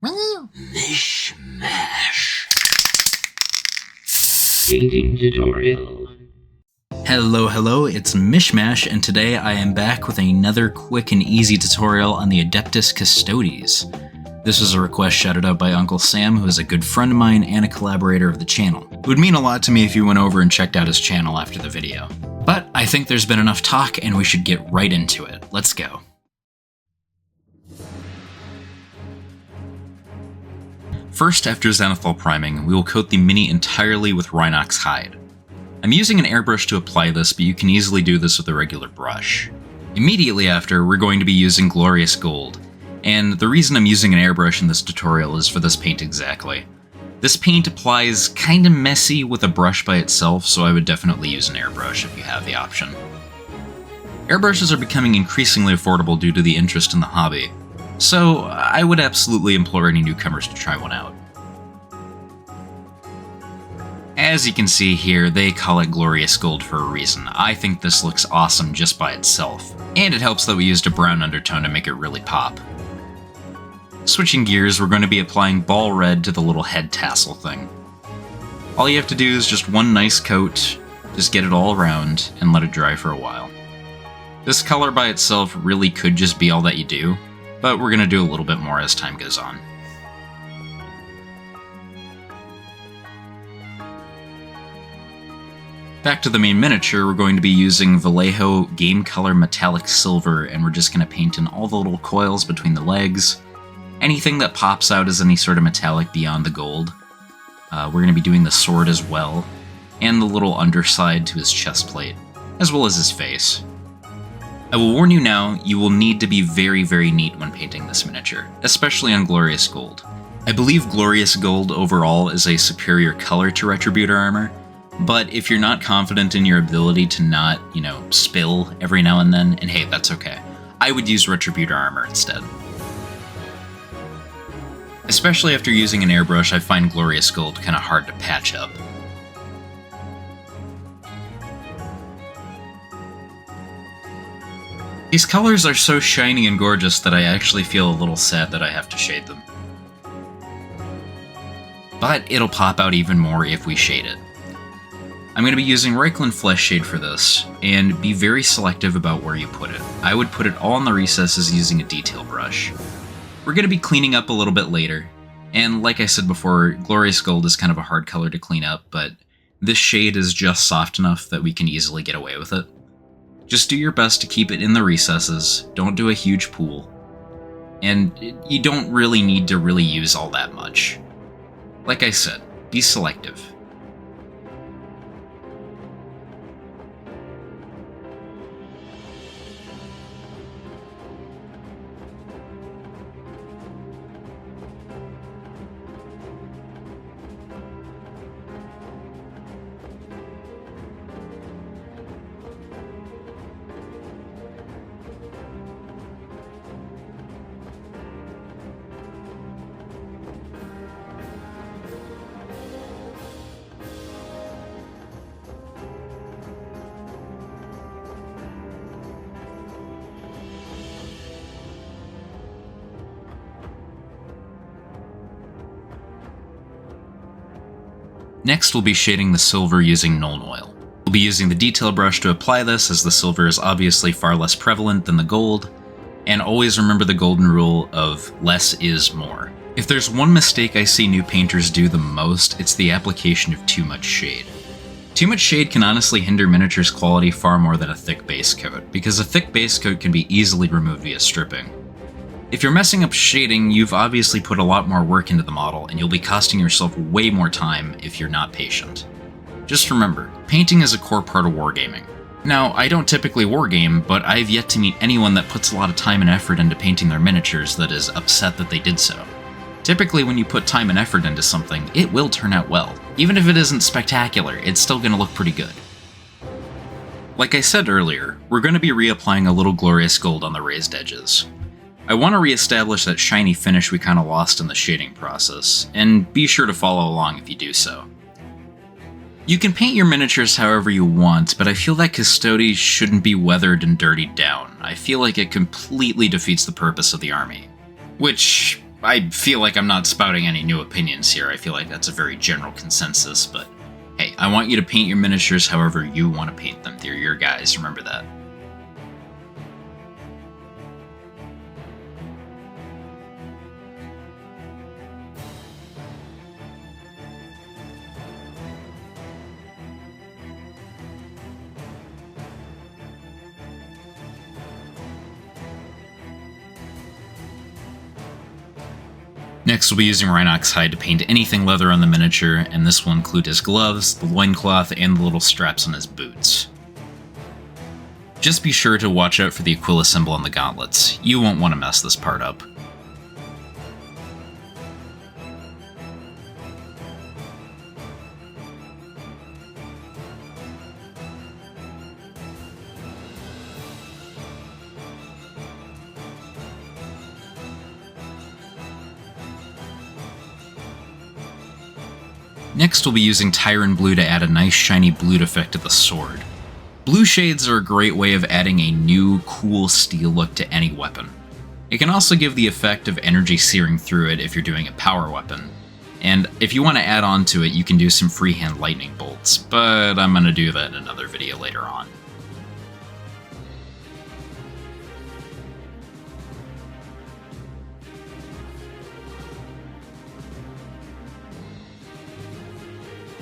Mishmash. Painting tutorial. Hello, it's Mishmash, and today I am back with another quick and easy tutorial on the Adeptus Custodes. This was a request shouted out by Uncle Sam, who is a good friend of mine and a collaborator of the channel. It would mean a lot to me if you went over and checked out his channel after the video. But I think there's been enough talk and we should get right into it. Let's go. First, after zenithal priming, we will coat the mini entirely with rinox hide. I'm using an airbrush to apply this, but you can easily do this with a regular brush. Immediately after, we're going to be using glorious gold, and the reason I'm using an airbrush in this tutorial is for this paint exactly. This paint applies kinda messy with a brush by itself, so I would definitely use an airbrush if you have the option. Airbrushes are becoming increasingly affordable due to the interest in the hobby, so I would absolutely implore any newcomers to try one out. As you can see here, they call it glorious gold for a reason. I think this looks awesome just by itself, and it helps that we used a brown undertone to make it really pop. Switching gears, we're going to be applying baal red to the little head tassel thing. All you have to do is just one nice coat, just get it all around, and let it dry for a while. This color by itself really could just be all that you do, but we're going to do a little bit more as time goes on. Back to the main miniature, we're going to be using Vallejo Game Color Metallic Silver, and we're just going to paint in all the little coils between the legs. Anything that pops out as any sort of metallic beyond the gold. We're going to be doing the sword as well, and the little underside to his chest plate, as well as his face. I will warn you now, you will need to be very, very neat when painting this miniature, especially on glorious gold. I believe glorious gold overall is a superior color to retributor armor, but if you're not confident in your ability to not, spill every now and then, and hey, that's okay, I would use retributor armor instead. Especially after using an airbrush, I find glorious gold kind of hard to patch up. These colors are so shiny and gorgeous that I actually feel a little sad that I have to shade them. But it'll pop out even more if we shade it. I'm going to be using reikland fleshshade for this, and be very selective about where you put it. I would put it all in the recesses using a detail brush. We're going to be cleaning up a little bit later, and like I said before, glorious gold is kind of a hard color to clean up, but this shade is just soft enough that we can easily get away with it. Just do your best to keep it in the recesses, don't do a huge pool, and you don't really need to really use all that much. Like I said, be selective. Next, we'll be shading the silver using nuln oil. We'll be using the detail brush to apply this, as the silver is obviously far less prevalent than the gold, and always remember the golden rule of less is more. If there's one mistake I see new painters do the most, it's the application of too much shade. Too much shade can honestly hinder miniature's quality far more than a thick base coat, because a thick base coat can be easily removed via stripping. If you're messing up shading, you've obviously put a lot more work into the model, and you'll be costing yourself way more time if you're not patient. Just remember, painting is a core part of wargaming. Now, I don't typically wargame, but I've yet to meet anyone that puts a lot of time and effort into painting their miniatures that is upset that they did so. Typically, when you put time and effort into something, it will turn out well. Even if it isn't spectacular, it's still going to look pretty good. Like I said earlier, we're going to be reapplying a little glorious gold on the raised edges. I want to re-establish that shiny finish we kind of lost in the shading process, and be sure to follow along if you do so. You can paint your miniatures however you want, but I feel that Custodes shouldn't be weathered and dirtied down. I feel like it completely defeats the purpose of the army. Which, I feel like I'm not spouting any new opinions here. I feel like that's a very general consensus, but hey, I want you to paint your miniatures however you want to paint them. They're your guys, remember that. Next, we'll be using rinox hide to paint anything leather on the miniature, and this will include his gloves, the loincloth, and the little straps on his boots. Just be sure to watch out for the Aquila symbol on the gauntlets. You won't want to mess this part up. Next, we'll be using Tyran blue to add a nice shiny blue effect to the sword. Blue shades are a great way of adding a new, cool steel look to any weapon. It can also give the effect of energy searing through it if you're doing a power weapon. And if you want to add on to it, you can do some freehand lightning bolts, but I'm going to do that in another video later on.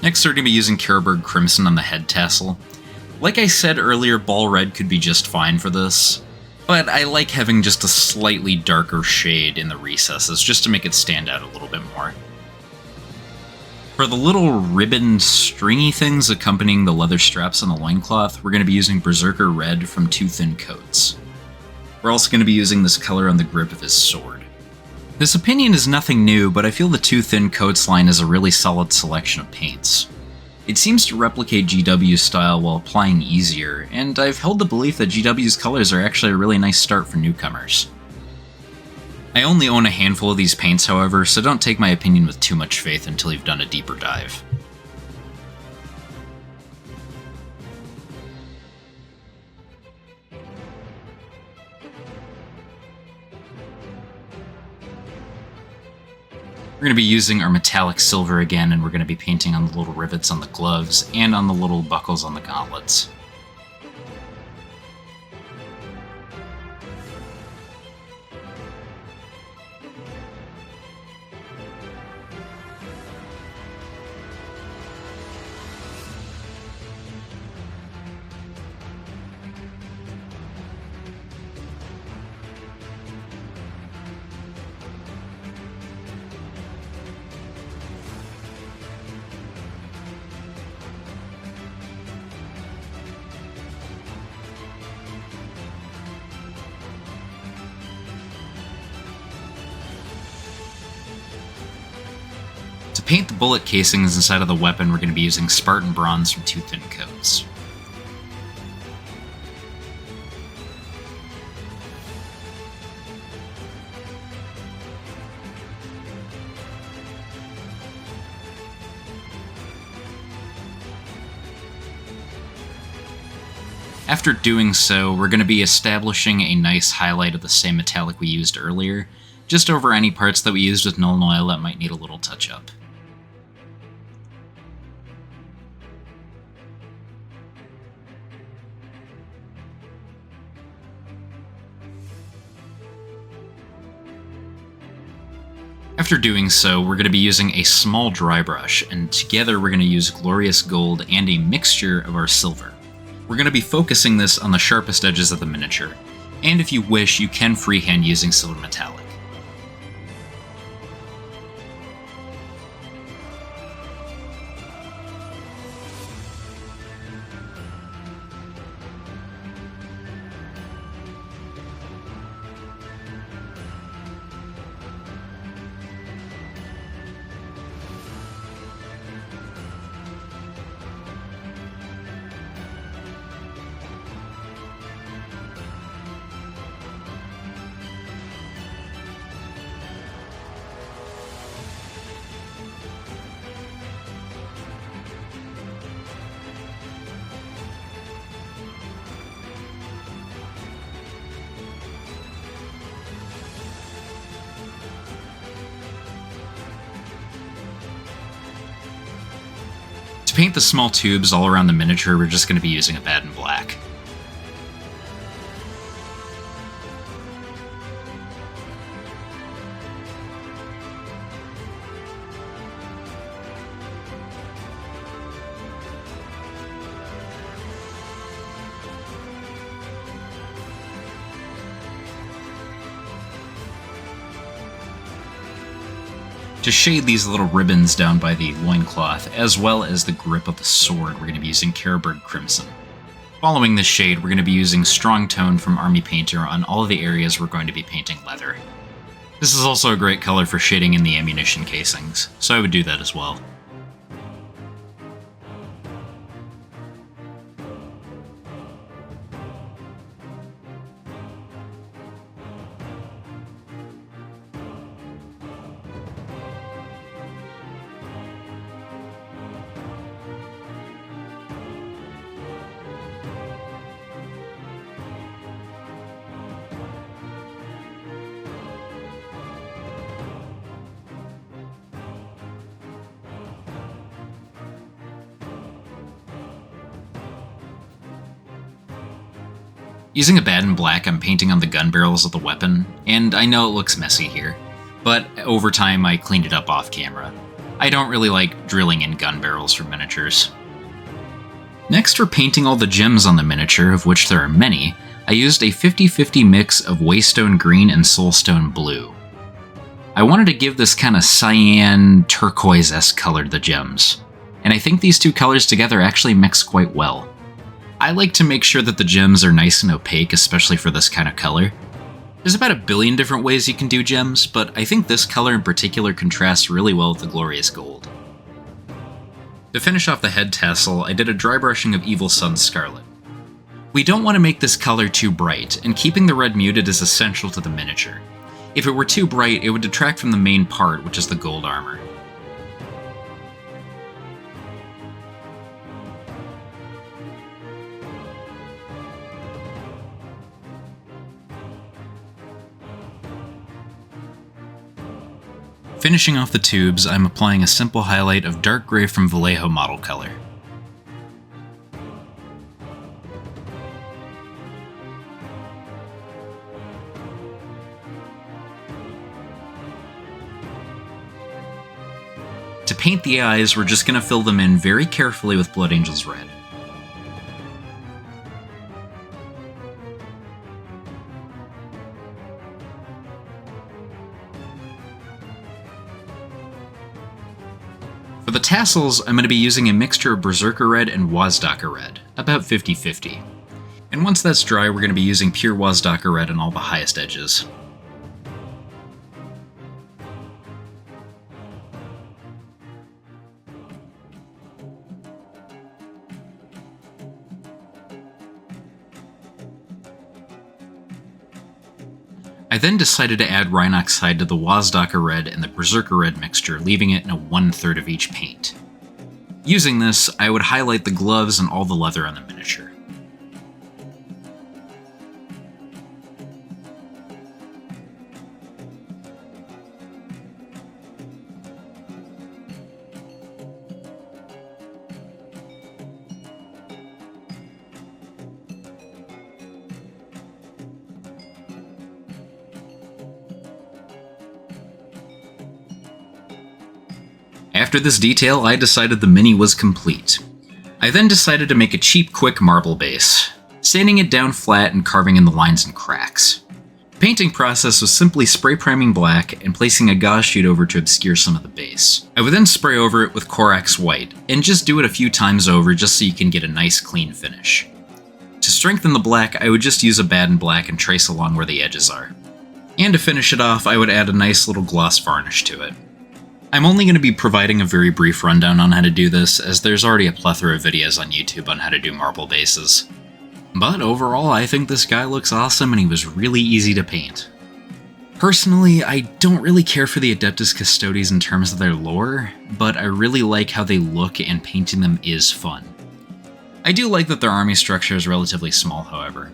Next, we're going to be using caroburg crimson on the head tassel. Like I said earlier, baal red could be just fine for this, but I like having just a slightly darker shade in the recesses just to make it stand out a little bit more. For the little ribbon stringy things accompanying the leather straps on the loincloth, we're going to be using berserker red from Two Thin Coats. We're also going to be using this color on the grip of his sword. This opinion is nothing new, but I feel the Two Thin Coats line is a really solid selection of paints. It seems to replicate GW's style while applying easier, and I've held the belief that GW's colors are actually a really nice start for newcomers. I only own a handful of these paints, however, so don't take my opinion with too much faith until you've done a deeper dive. We're going to be using our metallic silver again, and we're going to be painting on the little rivets on the gloves and on the little buckles on the gauntlets. To paint the bullet casings inside of the weapon, we're going to be using Spartan bronze from Two Thin Coats. After doing so, we're going to be establishing a nice highlight of the same metallic we used earlier, just over any parts that we used with nuln oil that might need a little touch-up. After doing so, we're going to be using a small dry brush, and together we're going to use glorious gold and a mixture of our silver. We're going to be focusing this on the sharpest edges of the miniature, and if you wish, you can freehand using silver metallic. To paint the small tubes all around the miniature, we're just going to be using abaddon black. To shade these little ribbons down by the loincloth, as well as the grip of the sword, we're going to be using caroburg crimson. Following this shade, we're going to be using strong tone from Army Painter on all of the areas we're going to be painting leather. This is also a great color for shading in the ammunition casings, so I would do that as well. Using abaddon black, I'm painting on the gun barrels of the weapon, and I know it looks messy here, but over time I cleaned it up off camera. I don't really like drilling in gun barrels for miniatures. Next, for painting all the gems on the miniature, of which there are many, I used a 50-50 mix of Waystone green and soulstone blue. I wanted to give this kind of cyan, turquoise-esque color to the gems, and I think these two colors together actually mix quite well. I like to make sure that the gems are nice and opaque, especially for this kind of color. There's about a billion different ways you can do gems, but I think this color in particular contrasts really well with the glorious gold. To finish off the head tassel, I did a dry brushing of Evil Sun's Scarlet. We don't want to make this color too bright, and keeping the red muted is essential to the miniature. If it were too bright, it would detract from the main part, which is the gold armor. Finishing off the tubes, I'm applying a simple highlight of dark gray from Vallejo model color. To paint the eyes, we're just going to fill them in very carefully with Blood Angel's red. For the tassels, I'm going to be using a mixture of berserker red and wazdaka red, about 50-50. And once that's dry, we're going to be using pure wazdaka red on all the highest edges. I then decided to add rinox hide to the wazdaka red and the berserker red mixture, leaving it in a 1/3 of each paint. Using this, I would highlight the gloves and all the leather on the miniature. After this detail, I decided the mini was complete. I then decided to make a cheap, quick marble base, sanding it down flat and carving in the lines and cracks. The painting process was simply spray priming black and placing a gauze sheet over to obscure some of the base. I would then spray over it with Corax white, and just do it a few times over just so you can get a nice clean finish. To strengthen the black, I would just use abaddon black and trace along where the edges are. And to finish it off, I would add a nice little gloss varnish to it. I'm only going to be providing a very brief rundown on how to do this, as there's already a plethora of videos on YouTube on how to do marble bases. But overall, I think this guy looks awesome and he was really easy to paint. Personally, I don't really care for the Adeptus Custodes in terms of their lore, but I really like how they look and painting them is fun. I do like that their army structure is relatively small, however.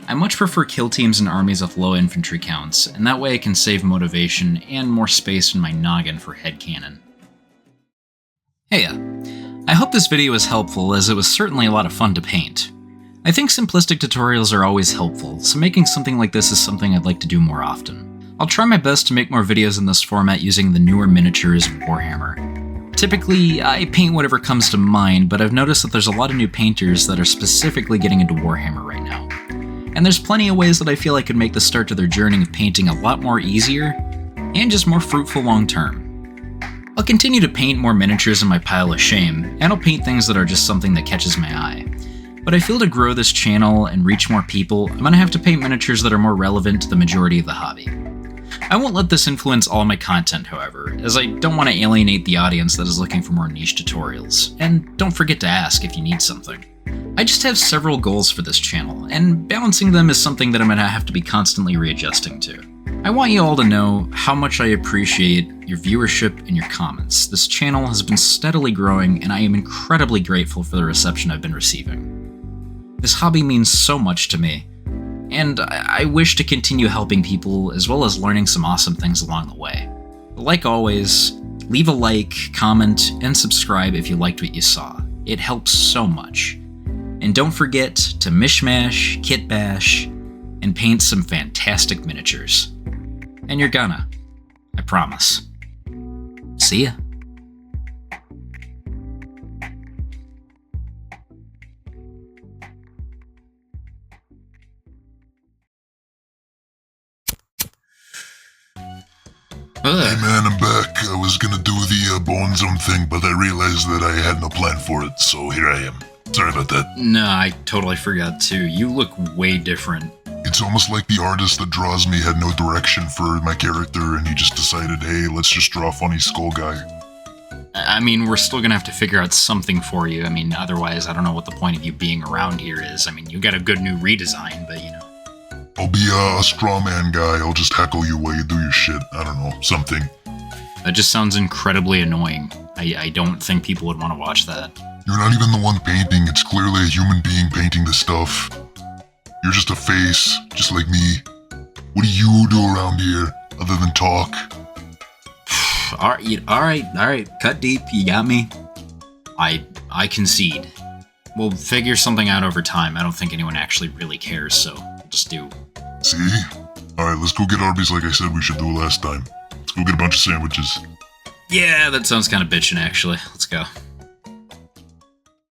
I much prefer kill teams and armies with low infantry counts, and that way I can save motivation and more space in my noggin for headcanon. Heya! I hope this video was helpful, as it was certainly a lot of fun to paint. I think simplistic tutorials are always helpful, so making something like this is something I'd like to do more often. I'll try my best to make more videos in this format using the newer miniatures of Warhammer. Typically, I paint whatever comes to mind, but I've noticed that there's a lot of new painters that are specifically getting into Warhammer right now. And there's plenty of ways that I feel I could make the start to their journey of painting a lot more easier, and just more fruitful long term. I'll continue to paint more miniatures in my pile of shame, and I'll paint things that are just something that catches my eye. But I feel to grow this channel and reach more people, I'm gonna have to paint miniatures that are more relevant to the majority of the hobby. I won't let this influence all my content, however, as I don't want to alienate the audience that is looking for more niche tutorials, and don't forget to ask if you need something. I just have several goals for this channel, and balancing them is something that I'm gonna have to be constantly readjusting to. I want you all to know how much I appreciate your viewership and your comments. This channel has been steadily growing, and I am incredibly grateful for the reception I've been receiving. This hobby means so much to me, and I wish to continue helping people as well as learning some awesome things along the way. Like always, leave a like, comment, and subscribe if you liked what you saw. It helps so much. And don't forget to mishmash, kit bash, and paint some fantastic miniatures. And you're gonna. I promise. See ya. Hey man, I'm back. I was gonna do the bone zone thing, but I realized that I had no plan for it, so here I am. Sorry about that. No, I totally forgot too. You look way different. It's almost like the artist that draws me had no direction for my character, and he just decided, hey, let's just draw a funny skull guy. I mean, we're still gonna have to figure out something for you. I mean, otherwise, I don't know what the point of you being around here is. I mean, you got a good new redesign, but you know. I'll be a straw man guy. I'll just heckle you while you do your shit. I don't know, something. That just sounds incredibly annoying. I don't think people would want to watch that. You're not even the one painting. It's clearly a human being painting the stuff. You're just a face, just like me. What do you do around here, other than talk? Alright, cut deep, you got me. I concede. We'll figure something out over time. I don't think anyone actually really cares, so we'll just do. See? Alright, let's go get Arby's like I said we should do last time. Let's go get a bunch of sandwiches. Yeah, that sounds kind of bitchin' actually. Let's go.